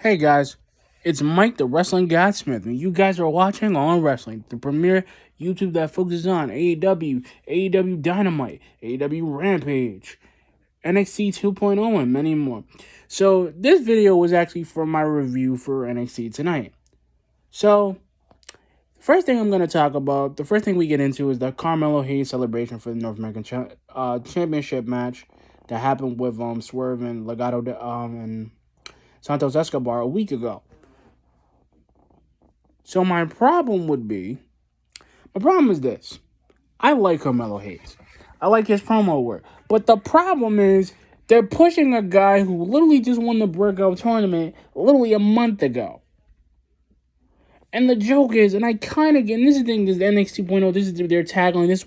Hey guys, it's Mike the Wrestling Godsmith, and you guys are watching On Wrestling, the premier YouTube that focuses on AEW, AEW Dynamite, AEW Rampage, NXT 2.0, and many more. So, this video was actually for my review for NXT tonight. So, the first thing I'm going to talk about, the first thing we get into is the Carmelo Hayes celebration for the North American Championship match that happened with Swerve and Legado and Santos Escobar a week ago. So my problem is this. I like Carmelo Hayes. I like his promo work. But the problem is they're pushing a guy who literally just won the breakout tournament literally a month ago. And the joke is, and I kind of get, and this is the thing, this is NXT 2.0, this is their tagline, this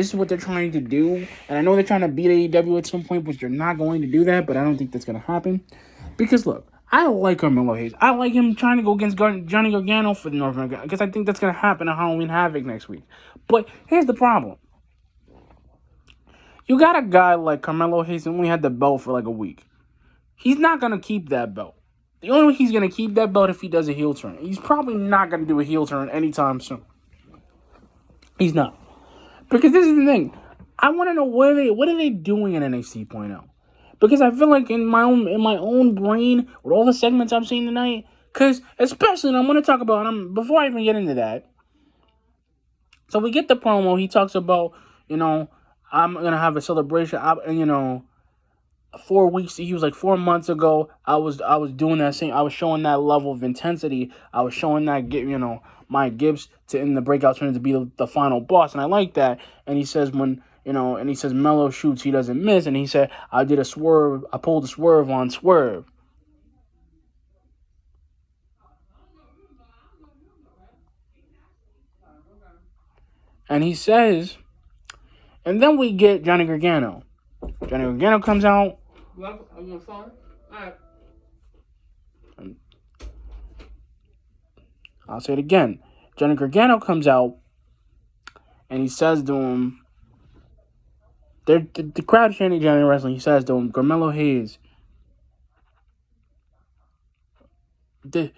is what they're trying to do. And I know they're trying to beat AEW at some point, but they're not going to do that, but I don't think that's going to happen. Because look, I like Carmelo Hayes. I like him trying to go against Johnny Gargano for the North America, because I think that's going to happen at Halloween Havoc next week. But here's the problem. You got a guy like Carmelo Hayes who only had the belt for like a week. He's not going to keep that belt. The only way he's going to keep that belt if he does a heel turn. He's probably not going to do a heel turn anytime soon. He's not. Because this is the thing. I want to know what are they doing in NXT 2.0? Because I feel like in my own brain, with all the segments I've seen tonight, because especially, and I'm going to talk about, before I even get into that, so we get the promo, he talks about, I'm going to have a celebration, 4 weeks, he was like 4 months ago, I was doing that same, I was showing that level of intensity, I was showing that, my Gibbs to in the breakout tournament to be the final boss, and I like that, and he says and he says Melo shoots, he doesn't miss, and he said, I pulled a swerve on Swerve. And he says, and then we get Johnny Gargano. Johnny Gargano comes out. I'll say it again. Johnny Gargano comes out, and he says to him, the crowd chanting Johnny Wrestling, he says to him, Carmelo Hayes, there's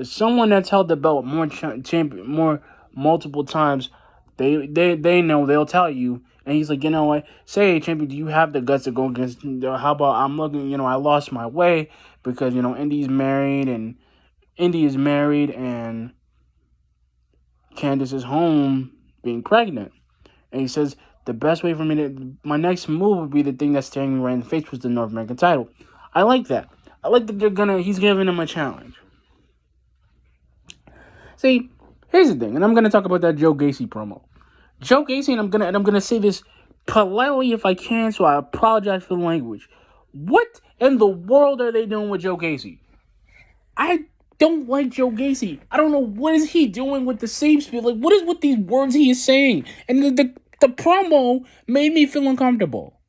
someone that's held the belt more multiple times. They know, they'll tell you. And he's like, you know what? Say, champion, do you have the guts to go against? How about I'm looking? I lost my way because Indy is married and Candice is home being pregnant. And he says the best way for me my next move would be the thing that's staring me right in the face, was the North American title. I like that. I like that he's giving him a challenge. See, here's the thing, and I'm gonna talk about that Joe Gacy promo. Joe Gacy, and I'm gonna say this politely if I can, so I apologize for the language. What in the world are they doing with Joe Gacy? I don't like Joe Gacy. I don't know what is he doing with the same speed. Like, what is with these words he is saying? And the promo made me feel uncomfortable.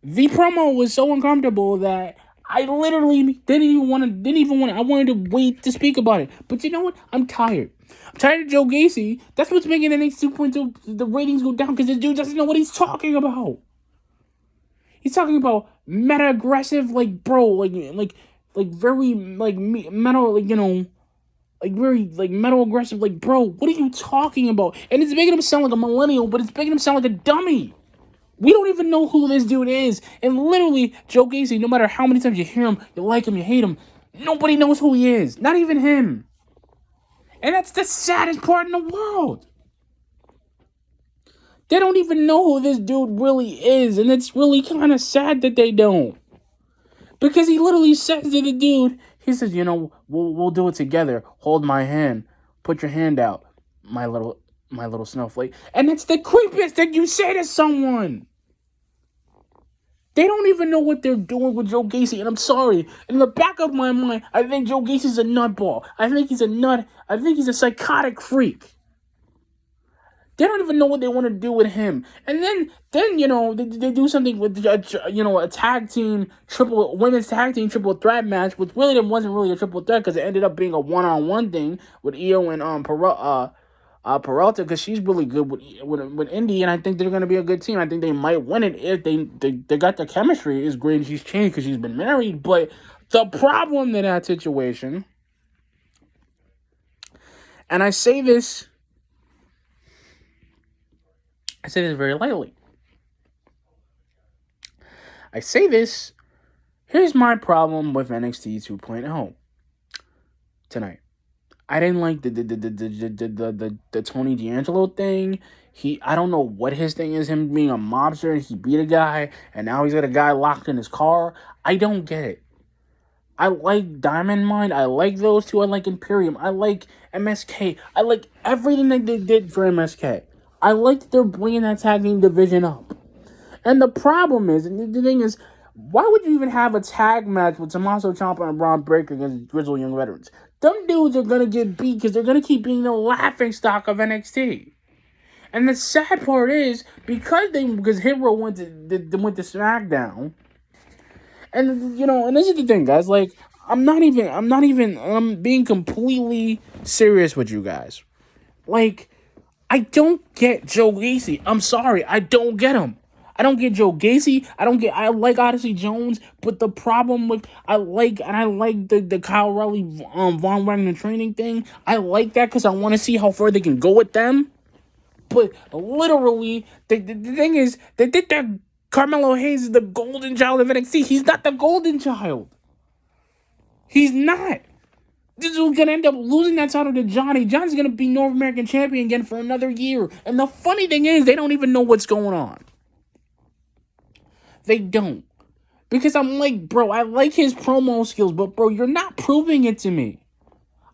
The promo was so uncomfortable that I literally didn't even want to. I wanted to wait to speak about it. But you know what? I'm tired. I'm tired of Joe Gacy. That's what's making NXT 2.2 the ratings go down, because this dude doesn't know what he's talking about. He's talking about meta aggressive, like, bro, like very metal, very metal aggressive, like, bro, what are you talking about? And it's making him sound like a millennial, but it's making him sound like a dummy. We don't even know who this dude is. And literally, Joe Gacy, no matter how many times you hear him, you like him, you hate him, nobody knows who he is. Not even him. And that's the saddest part in the world. They don't even know who this dude really is. And it's really kind of sad that they don't. Because he literally says to the dude, he says, we'll do it together. Hold my hand. Put your hand out, my little snowflake. And it's the creepiest thing you say to someone. They don't even know what they're doing with Joe Gacy, and I'm sorry. In the back of my mind, I think Joe Gacy's a nutball. I think he's a psychotic freak. They don't even know what they want to do with him. And then they do something with a tag team women's tag team triple threat match, which really wasn't really a triple threat because it ended up being a one-on-one thing with Io and Peralta, because she's really good with Indy, and I think they're going to be a good team. I think they might win it if they got the chemistry. Is great, and she's changed because she's been married. But the problem in that situation, and I say this very lightly. I say this. Here's my problem with NXT 2.0 tonight. I didn't like the Tony D'Angelo thing. I don't know what his thing is. Him being a mobster, he beat a guy, and now he's got a guy locked in his car. I don't get it. I like Diamond Mine. I like those two. I like Imperium. I like MSK. I like everything that they did for MSK. I like that they're bringing that tag team division up. And the problem is, and the thing is, why would you even have a tag match with Tommaso Ciampa and Braun Breaker against Grizzled Young Veterans? Them dudes are going to get beat because they're going to keep being the laughing stock of NXT. And the sad part is, because Hero went to SmackDown, and and this is the thing, guys. Like, I'm being completely serious with you guys. Like, I don't get Joe Gacy. I'm sorry, I don't get him. I don't get Joe Gacy. I like Odyssey Jones, but the problem with I like the Kyle Riley Von Wagner training thing. I like that because I want to see how far they can go with them. But literally, the thing is, they did that. Carmelo Hayes is the golden child of NXT. He's not the golden child. He's not. This is gonna end up losing that title to Johnny. Johnny's gonna be North American champion again for another year. And the funny thing is, they don't even know what's going on. They don't. Because I'm like, bro, I like his promo skills, but bro, you're not proving it to me.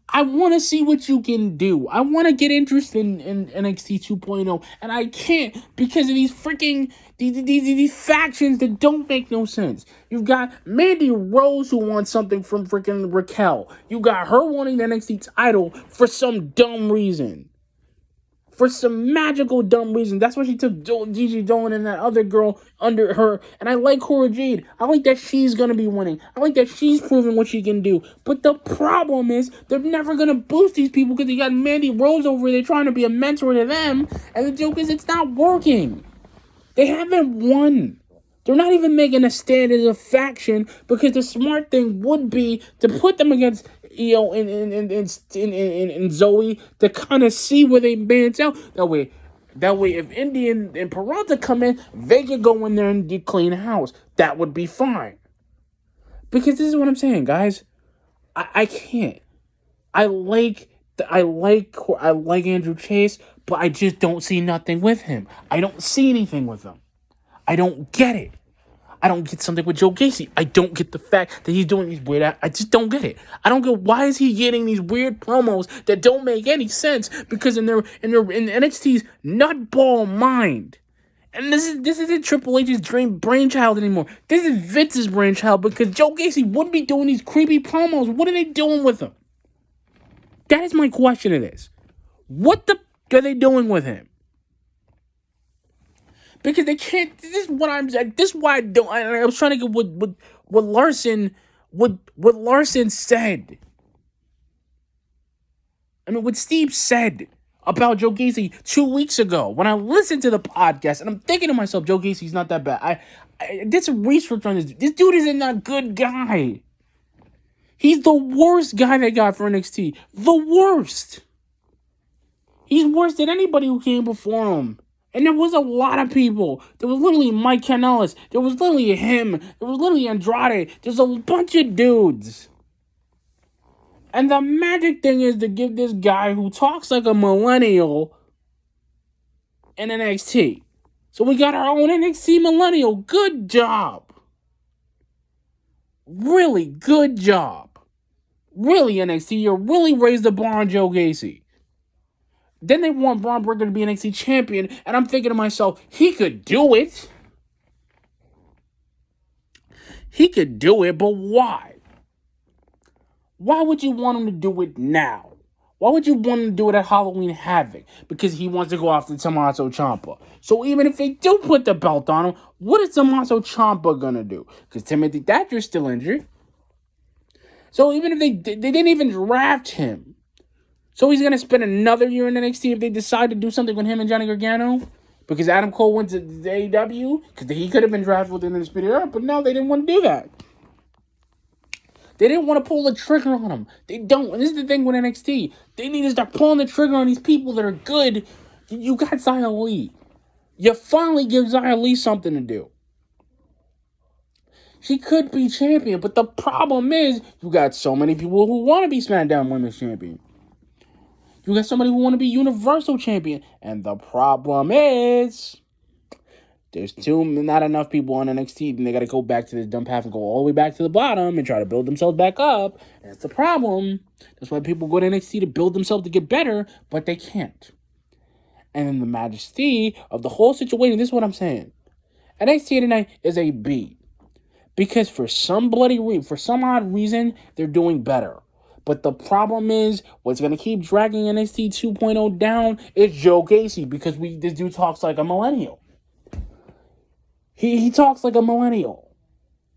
I want to see what you can do. I want to get interested in NXT 2.0, and I can't because of these freaking these factions that don't make no sense. You've got Mandy Rose who wants something from freaking Raquel. You got her wanting the NXT title for some dumb reason. For some magical dumb reason. That's why she took Gigi Dolan and that other girl under her. And I like Cora Jade. I like that she's going to be winning. I like that she's proving what she can do. But the problem is, they're never going to boost these people because they got Mandy Rose over there trying to be a mentor to them. And the joke is, it's not working. They haven't won. They're not even making a stand as a faction because the smart thing would be to put them against Io and Zoe to kind of see where they balance out. That way, if Indy and Peralta come in, they could go in there and clean house. That would be fine. Because this is what I'm saying, guys. I can't. I like Andrew Chase, but I just don't see nothing with him. I don't see anything with him. I don't get it. I don't get something with Joe Gacy. I don't get the fact that he's doing these weird. I just don't get it. I don't get why is he getting these weird promos that don't make any sense because in NXT's nutball mind. And this isn't Triple H's brainchild anymore. This is Vince's brainchild because Joe Gacy wouldn't be doing these creepy promos. What are they doing with him? That is my question to this. What the are they doing with him? Because they can't. This is what I'm saying. This is why I don't. I was trying to get what Larson said. I mean, what Steve said about Joe Gacy 2 weeks ago when I listened to the podcast, and I'm thinking to myself, Joe Gacy's not that bad. I did some research on this. This dude isn't a good guy. He's the worst guy they got for NXT. The worst. He's worse than anybody who came before him. And there was a lot of people. There was literally Mike Kanellis. There was literally him. There was literally Andrade. There's a bunch of dudes. And the magic thing is to give this guy who talks like a millennial in NXT. So we got our own NXT millennial. Good job. Really good job. Really, NXT, you really raised the bar on Joe Gacy. Then they want Braun Breaker to be NXT champion, and I'm thinking to myself, he could do it. He could do it, but why? Why would you want him to do it now? Why would you want him to do it at Halloween Havoc? Because he wants to go after Tommaso Ciampa. So even if they do put the belt on him, what is Tommaso Ciampa going to do? Because Timothy Thatcher's still injured. So even if they didn't even draft him. So he's gonna spend another year in NXT if they decide to do something with him and Johnny Gargano, because Adam Cole went to the AEW, because he could have been drafted within the Undisputed Era, but no, they didn't want to do that. They didn't want to pull the trigger on him. They don't. And this is the thing with NXT. They need to start pulling the trigger on these people that are good. You got Xia Li. You finally give Xia Li something to do. She could be champion, but the problem is you got so many people who want to be SmackDown Women's Champion. You got somebody who want to be Universal Champion. And the problem is there's not enough people on NXT, and they got to go back to this dumb path and go all the way back to the bottom and try to build themselves back up. And that's the problem. That's why people go to NXT to build themselves to get better, but they can't. And in the majesty of the whole situation, this is what I'm saying. NXT tonight is a B. Because for some odd reason, they're doing better. But the problem is, what's going to keep dragging NXT 2.0 down is Joe Gacy, because this dude talks like a millennial. He talks like a millennial.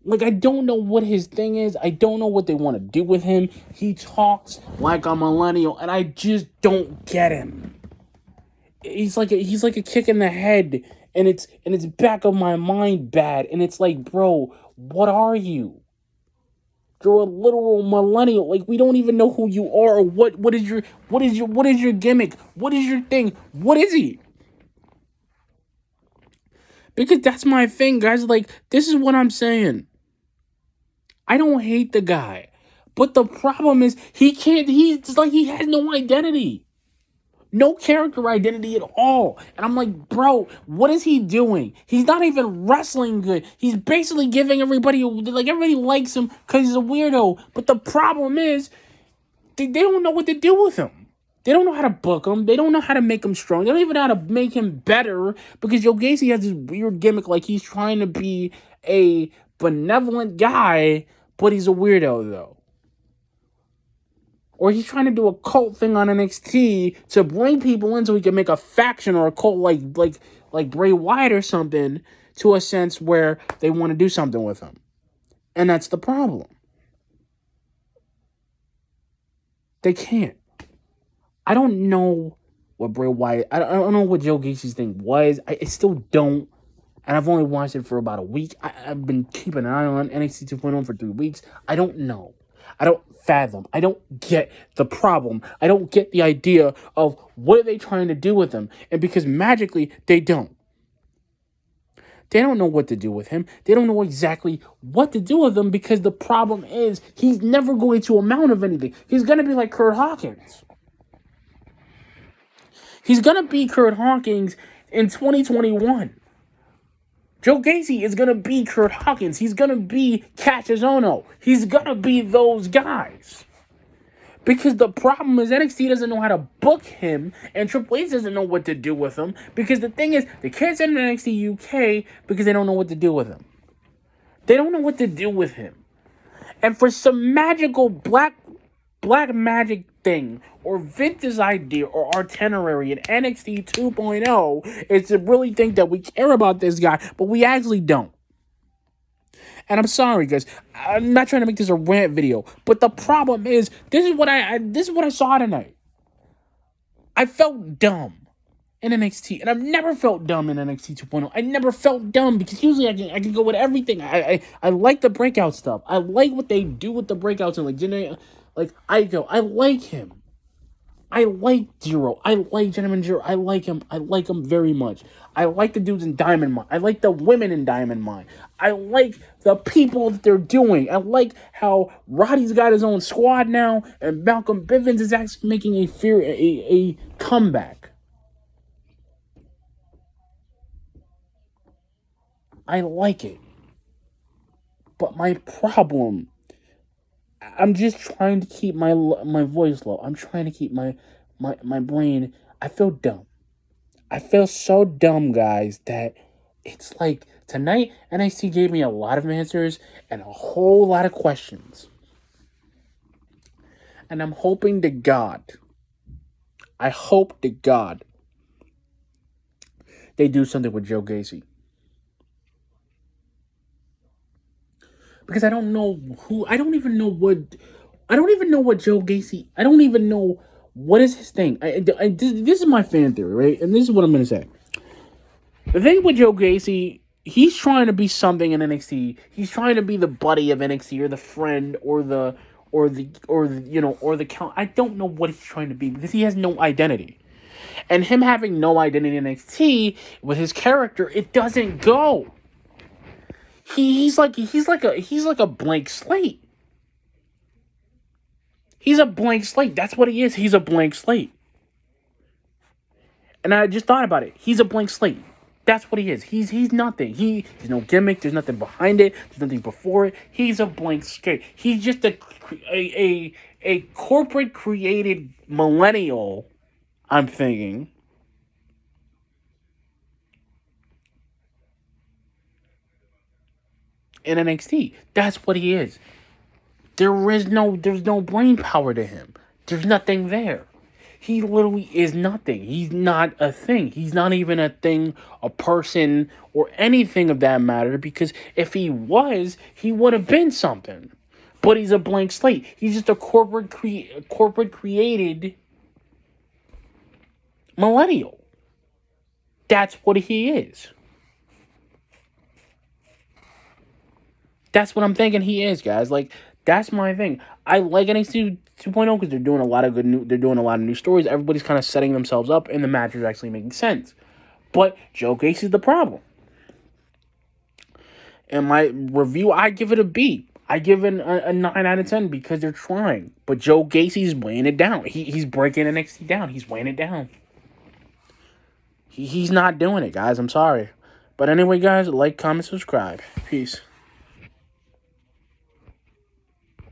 Like, I don't know what his thing is. I don't know what they want to do with him. He talks like a millennial, and I just don't get him. He's like a kick in the head, and it's back of my mind bad, and it's like, bro, what are you? You're a literal millennial. Like, we don't even know who you are or what is your gimmick? What is your thing? What is he? Because that's my thing, guys. Like, this is what I'm saying. I don't hate the guy. But the problem is he has no identity. No character identity at all. And I'm like, bro, what is he doing? He's not even wrestling good. He's basically giving everybody likes him because he's a weirdo. But the problem is, they don't know what to do with him. They don't know how to book him. They don't know how to make him strong. They don't even know how to make him better, because Joe Gacy has this weird gimmick like he's trying to be a benevolent guy, but he's a weirdo, though. Or he's trying to do a cult thing on NXT to bring people in so he can make a faction or a cult like Bray Wyatt or something, to a sense where they want to do something with him. And that's the problem. They can't. I don't know what Bray Wyatt... I don't know what Joe Gacy's thing was. I still don't. And I've only watched it for about a week. I've been keeping an eye on NXT 2.0 for 3 weeks. I don't know. I don't fathom. I don't get the problem. I don't get the idea of what are they trying to do with him. And because magically, they don't. They don't know what to do with him. They don't know exactly what to do with him, because the problem is he's never going to amount of anything. He's going to be like Kurt Hawkins. He's going to be Kurt Hawkins in 2021. Joe Gacy is going to be Kurt Hawkins. He's going to be Cassius Ohno. He's going to be those guys. Because the problem is NXT doesn't know how to book him, and Triple H doesn't know what to do with him. Because the thing is, they can't send him to NXT UK because they don't know what to do with him. They don't know what to do with him. And for some magical black magic thing, or Vince's idea, or itinerary in NXT 2.0 is to really think that we care about this guy, but we actually don't. And I'm sorry, guys. I'm not trying to make this a rant video, but the problem is, this is what I saw tonight. I felt dumb in NXT, and I've never felt dumb in NXT 2.0. I never felt dumb, because usually I can go with everything. I like the breakout stuff. I like what they do with the breakouts, and like Aiko. I like him. I like Zero. I like Gentleman Zero. I like him. I like him very much. I like the dudes in Diamond Mine. I like the women in Diamond Mine. I like the people that they're doing. I like how Roddy's got his own squad now, and Malcolm Bivens is actually making a comeback. I like it. But my problem, I'm just trying to keep my voice low. I'm trying to keep my brain. I feel dumb. I feel so dumb, guys, that it's like tonight NXT gave me a lot of answers and a whole lot of questions. And I'm hoping to God, they do something with Joe Gacy. Because I don't even know what Joe Gacy, I don't even know What is his thing? This is my fan theory, right? And this is what I'm going to say. The thing with Joe Gacy, he's trying to be something in NXT. He's trying to be the buddy of NXT, or the friend, or the count. I don't know what he's trying to be, because he has no identity. And him having no identity in NXT with his character, it doesn't go. He's like a blank slate. He's a blank slate. That's what he is. He's a blank slate. And I just thought about it. He's a blank slate. That's what he is. He's nothing. He's no gimmick. There's nothing behind it. There's nothing before it. He's a blank slate. He's just a corporate created millennial, I'm thinking. In NXT. That's what he is. There's no brain power to him. There's nothing there. He literally is nothing. He's not a thing. He's not even a thing, a person, or anything of that matter, because if he was, he would have been something. But he's a blank slate. He's just a corporate created millennial. That's what he is. That's what I'm thinking he is, guys. Like, that's my thing. I like NXT 2.0 because they're doing a lot of new stories. Everybody's kind of setting themselves up, and the match is actually making sense. But Joe Gacy is the problem. In my review, I give it a B. I give it a 9 out of 10 because they're trying. But Joe Gacy's weighing it down. He's breaking NXT down. He's weighing it down. He's not doing it, guys. I'm sorry. But anyway, guys, like, comment, subscribe. Peace.